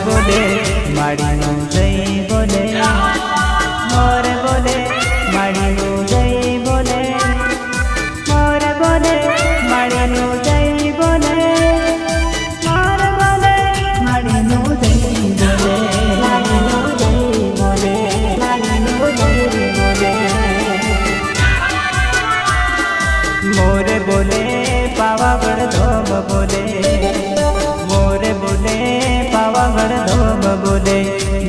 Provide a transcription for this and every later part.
बोले माड़ीनो जय बोले मोर बोले माड़ीनो जय बोले मोर बोले माड़ीनो जय बोले मोर बोले माड़ीनो जय बोले माड़ीनो जय बोले मोरे बोले पावागढ़ धोम बोले मोरे बोले पावागढ़ धोम बोले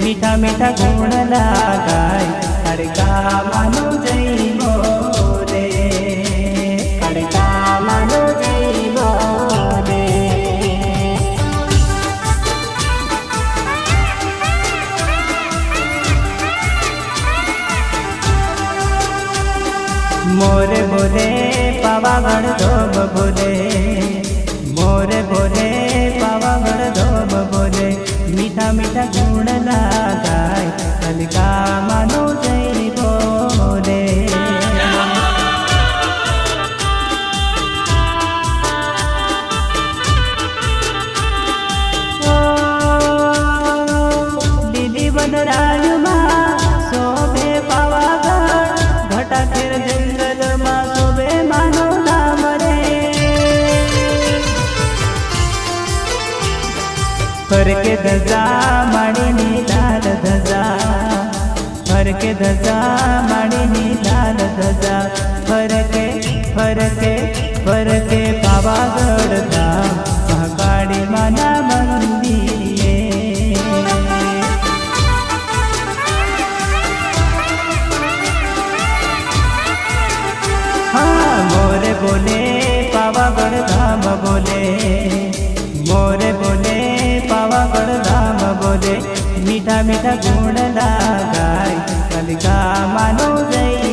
मीठा मीठा गुण लगाय खड़का मानो जय बोले खड़का मानो जय बोले मोरे बोले पावागढ़ धोम बोले मोरे बोले पावागढ़ धोम बोले मीठा मीठा गुण लगाय खड़का मानो जय बोले दीदी बदरायु शोभे पावागढ़ घटा खेर जंगल में शोभे मानो नाम रे फर के धजा माड़ीनी लाल धजा फर के धजा माड़ीनी लाल धजा फर के पावागढ़ धाम महाकाली माना मंदिरे मोरे बोले पावागढ़ धाम बोले मोरे बोले पावागढ़ धाम बोले मीठा मीठा गुण लगाय खड़का मानो जय